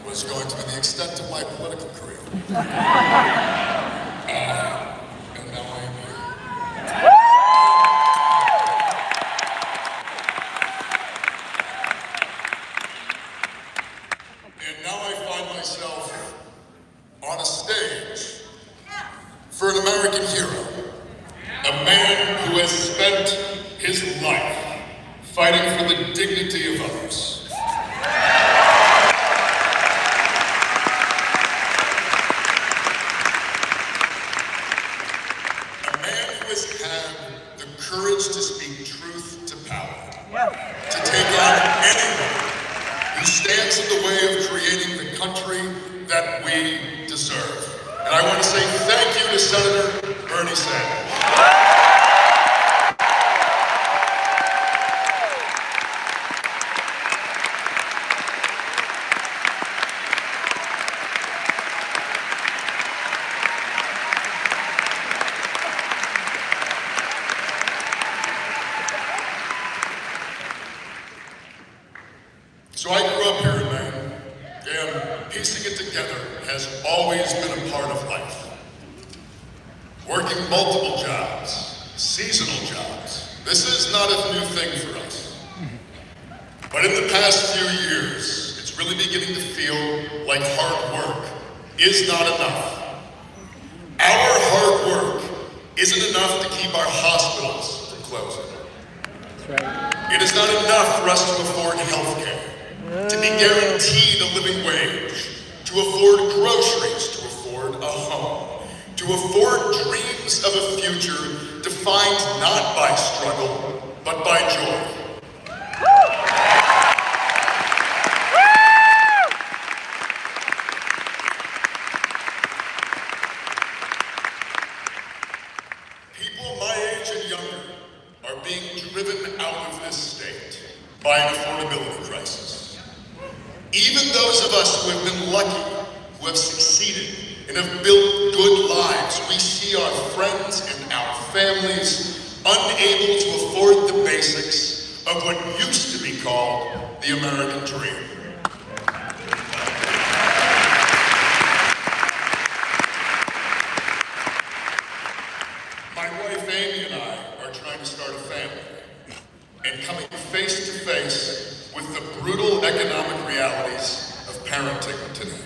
was going to be the extent of my political career. And now I am here. And now I find myself on a stage for an American hero, a man who has spent his life fighting for the dignity of others. The courage to speak truth to power, to take on anyone who stands in the way of creating the country that we deserve. And I want to say thank you to Senator Bernie Sanders. So I grew up here in Maine, and piecing it together has always been a part of life. Working multiple jobs, seasonal jobs. This is not a new thing for us. But in the past few years, it's really beginning to feel like hard work is not enough. Our hard work isn't enough to keep our hospitals from closing. That's right. It is not enough for us to afford health care, to be guaranteed a living wage, to afford groceries, to afford a home, to afford dreams of a future defined not by struggle, but by joy. People my age and younger are being driven out of this state by an affordability crisis. Even those of us who have been lucky, who have succeeded, and have built good lives, we see our friends and our families unable to afford the basics of what used to be called the American dream. My wife Amy and I are trying to start a family, and coming face to face with the brutal economic realities of parenting today.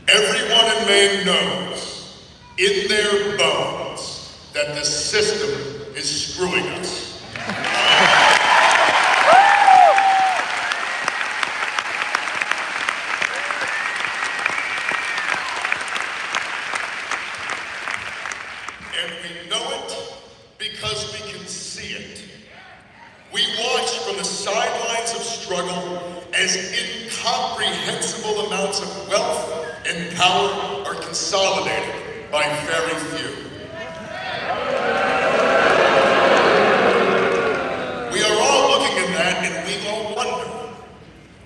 Everyone in Maine knows, in their bones, that this system is screwing us. And we know it because we can see it. We watch from the sidelines of struggle as incomprehensible amounts of wealth and power are consolidated by very few. We are all looking at that and we all wonder,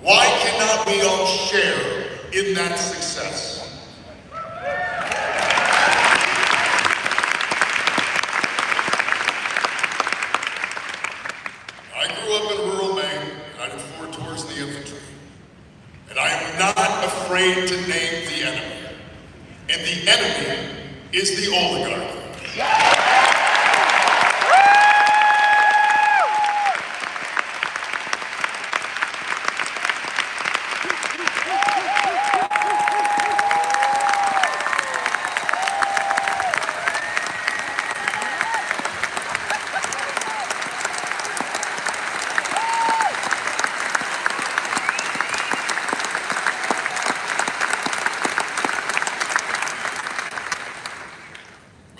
why cannot we all share in that success? I grew up in rural Maine, and I did 4 tours in the infantry. And I am not afraid to name the enemy. And the enemy is the oligarchy.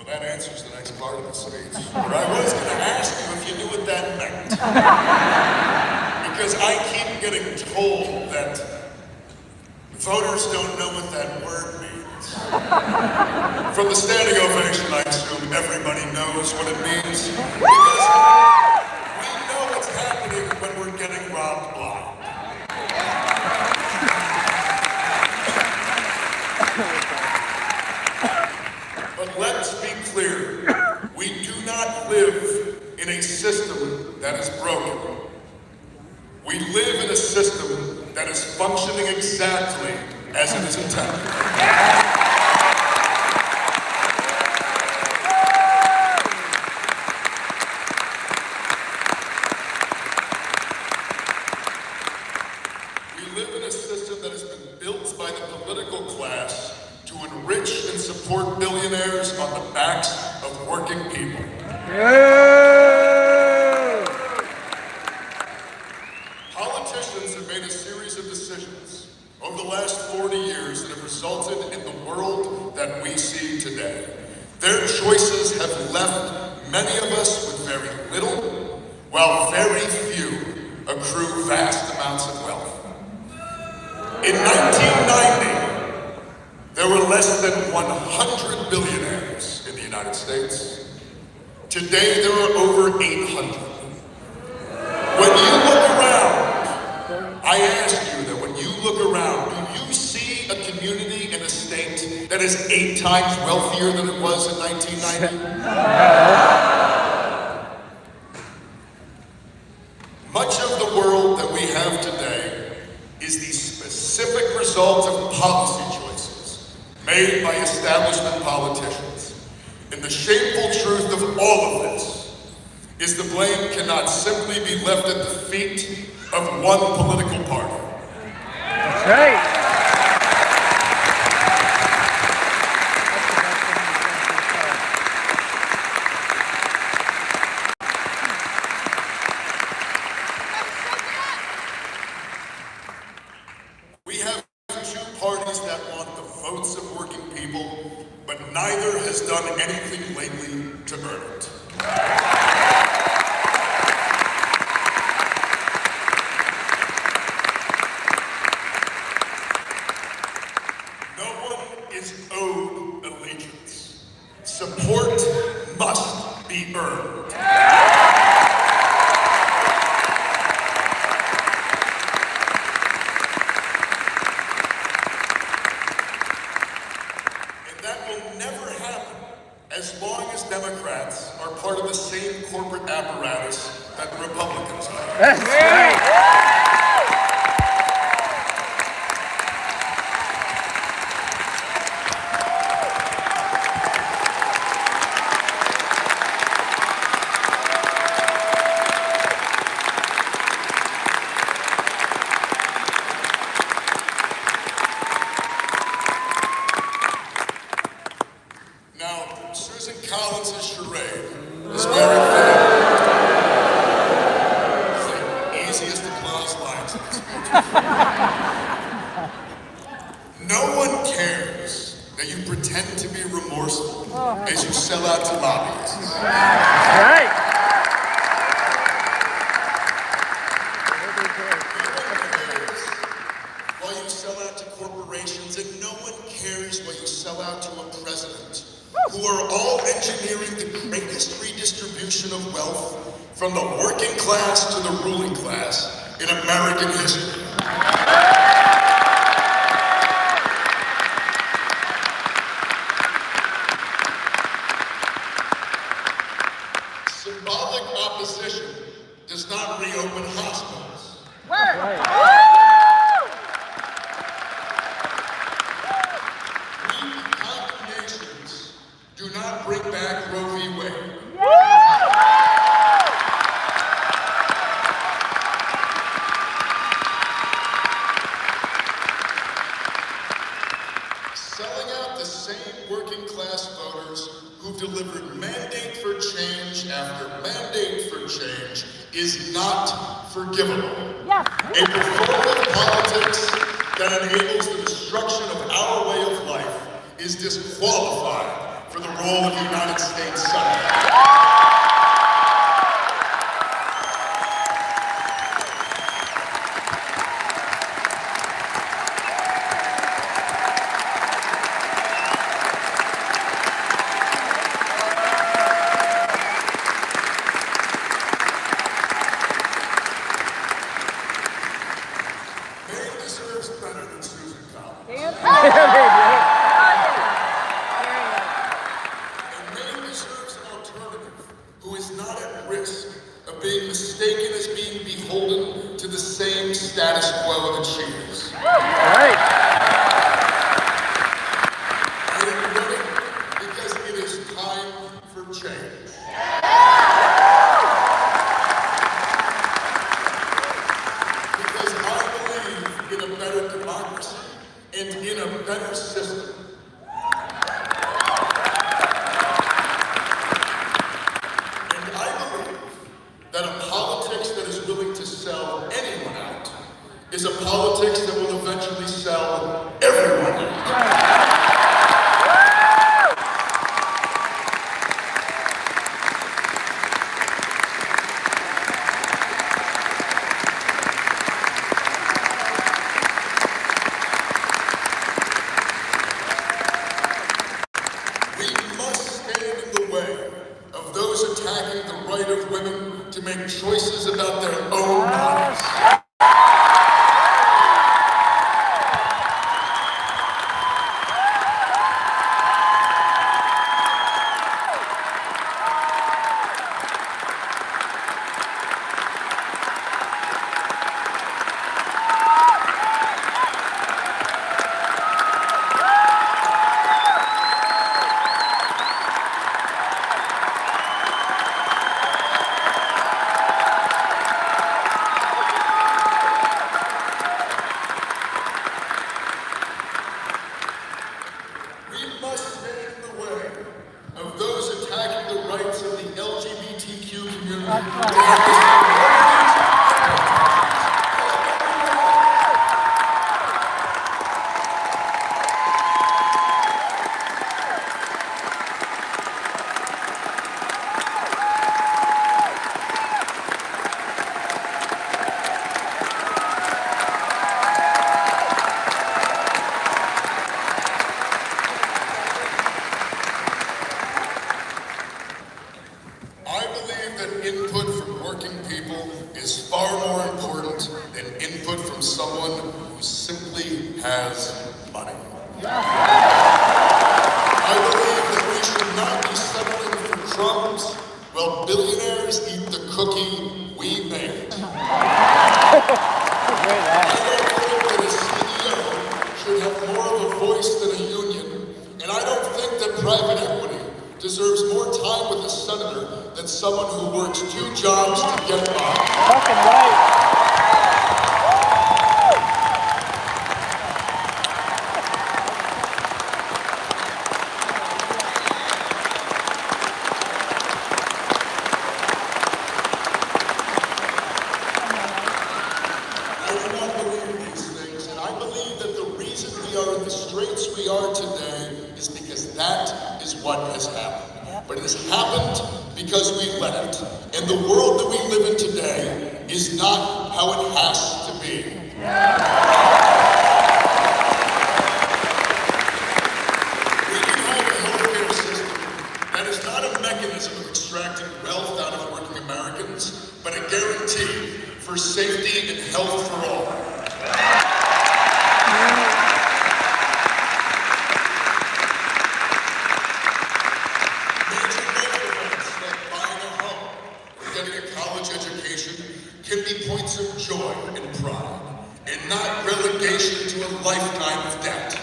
That answers the next part of the speech. But I was going to ask you if you knew what that meant. Because I keep getting told that voters don't know what that word means. From the standing ovation, I assume everybody knows what it means. Because we know what's happening when we're getting robbed blind. But let's be clear, we do not live in a system that is broken. We live in a system that is functioning exactly as it is intended. We live in a system that has been built by the political class to enrich and support billionaires on the backs of working people. Politicians have made a series of decisions over the last 40 years that have resulted in the world that we see today. Their choices have left many of us with very little, while very few accrue vast amounts of wealth. In 1990, there were less than 100 billionaires in the United States. Today, there are over 800. When you look around, I ask you that when you look around, do you see a community in a state that is 8 times wealthier than it was in 1990? Much of the world that we have today is the specific result of policy choices made by establishment politicians. And the shameful truth of all of this is the blame cannot simply be left at the feet of one political party. That's right. We have 2 parties that want the votes of working people, but neither has done anything lately to earn it. No one is owed allegiance. Support must be earned. That will never happen as long as Democrats are part of the same corporate apparatus that the Republicans are. That's right. Now, Susan Collins' charade is very funny. It's the easiest applause lines in this speech. No one cares that you pretend to be remorseful as you sell out to lobbyists. Right. While you sell out to corporations, and no one cares while you sell out to a president, who are all engineering the greatest redistribution of wealth from the working class to the ruling class in American history. Symbolic opposition does not reopen hospitals. Weak condemnations do not bring back Roe v. Wade. Selling out the same working class voters who've delivered mandate for change after mandate for change is not forgivable. A performative politics that enables the destruction of our way of life is disqualified for the role of the United States Senate. Maine deserves better than Susan Collins. And Maine deserves an alternative who is not at risk of being mistaken as being beholden to the same status quo that she is. democracy and in a better system. And I believe that a politics that is willing to sell anyone out is a politics that will eventually sell everyone out. Attacking the right of women to make choices about their own bodies. Is far more important than input from someone who simply has money. I believe that we should not be settling for crumbs while billionaires eat the cookie we made. I don't think that a CEO should have more of a voice than a union, and I don't think that private equity deserves more time with a senator than someone who works 2 jobs to get by. Fucking right. I do not believe these things, and I believe that the reason we are in the straits we are today is because that is what has happened. But it has happened because we let it. And the world that we live in today is not how it has to be. We can have a healthcare system that is not a mechanism of extracting wealth out of working Americans, but a guarantee for safety and health for all. Can be points of joy and pride, and not relegation to a lifetime of debt.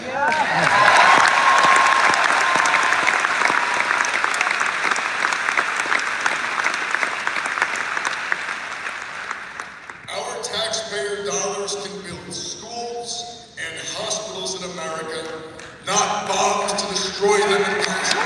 Our taxpayer dollars can build schools and hospitals in America, not bombs to destroy them in Kashmir.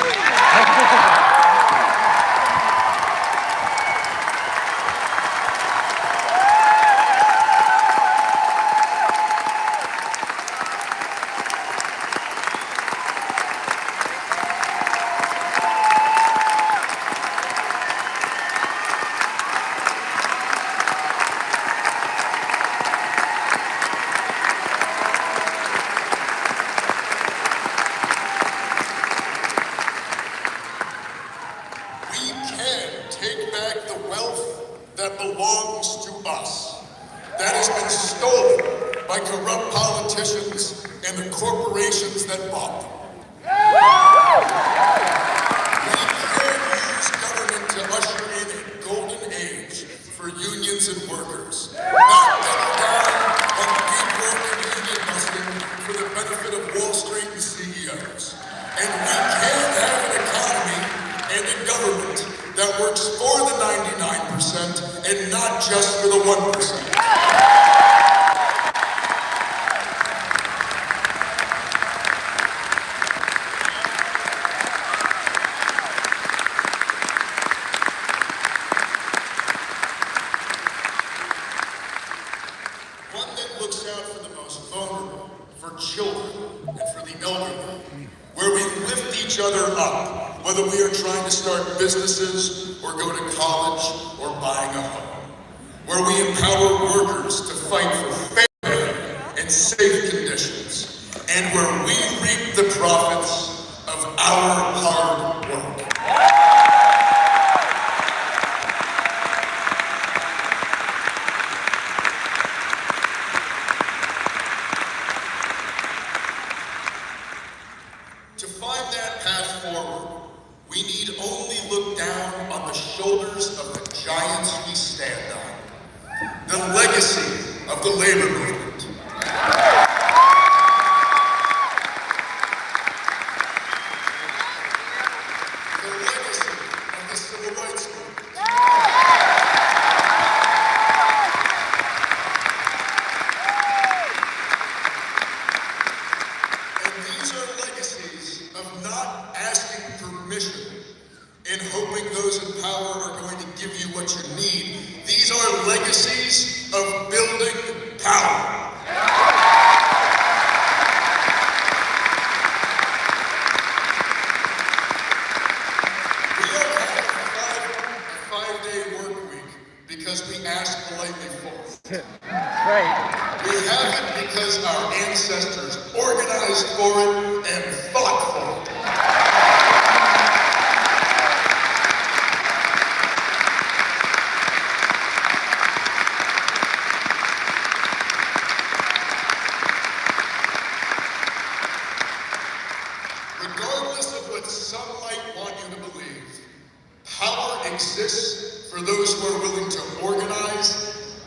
That belongs to us, that has been stolen by corrupt politicians and the corporations that bought them. We can use government to usher in a golden age for unions and workers, not double down on big broken union busting for the benefit of Wall Street and CEOs. And we can have an economy and a government that works for the 99% and not just for the 1%. for children and for the elderly, where we lift each other up, whether we are trying to start businesses or go to college or buying a home, where we empower workers to fight for fair and safe conditions, and where we reap the profits of our hard work. To find that path forward, we need only look down on the shoulders of the giants we stand on, the legacy of the labor movement. The legacy of the civil rights movement. And these are legacies of not asking permission and hoping those in power are going to give you what you need. These are legacies of building power. We don't have a five-day work week because we asked politely for it. That's right. We have it because our ancestors organized for it and fought for it. Regardless of what some might want you to believe, power exists for those who are willing to organize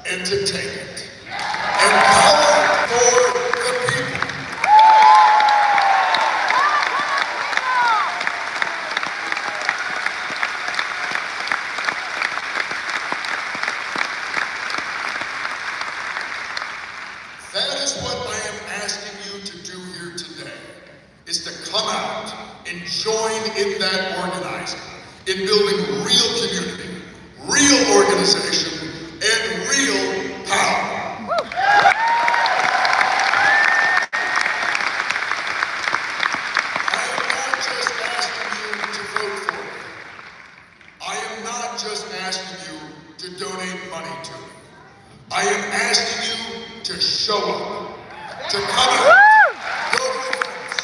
and to take it. And power for the people. That is what I am asking you to do here today, is to come out and join in that organizing, in building real community, real organization, and real power. I am not just asking you to vote for me. I am not just asking you to donate money to me. I am asking you to show up, to come out. Go events,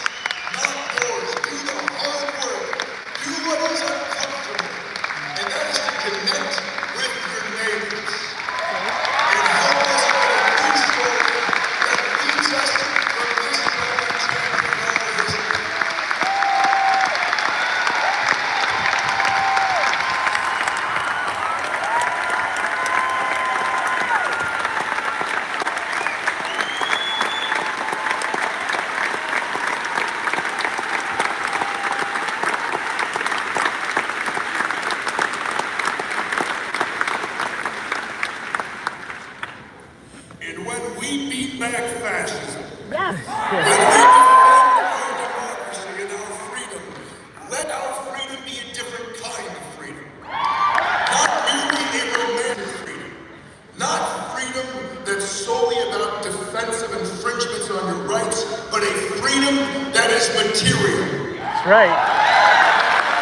knock doors, do the hard work, do what is uncomfortable, and that is to connect with your neighbors and help us get a new story that leads us from this moment to our history. And when we beat back fascism, when we defend our democracy and our freedom, let our freedom be a different kind of freedom. Not merely a romantic freedom. Not freedom that's solely about defense of infringements on your rights, but a freedom that is material. That's right.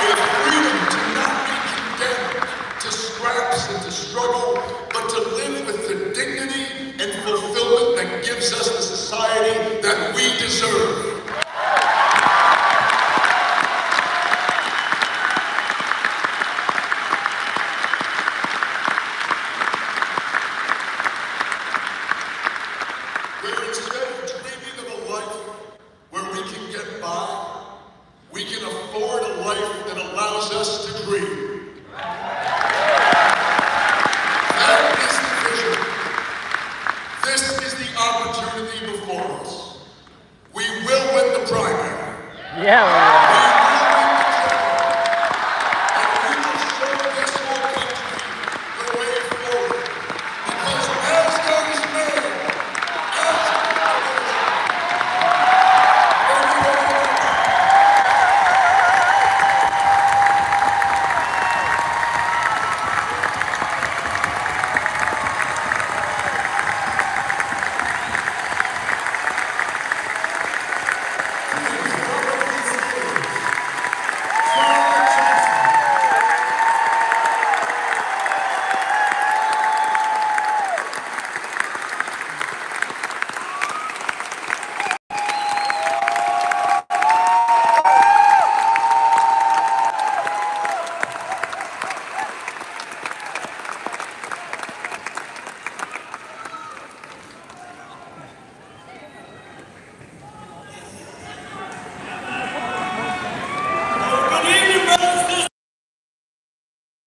A freedom to not be condemned to scraps and to struggle, but to live with the dignity and fulfillment that gives us the society that we deserve. Where instead of dreaming of a life where we can get by, we can afford a life that allows us to dream. That is the vision. This is the opportunity before us. We will win the primary. Yeah, we are.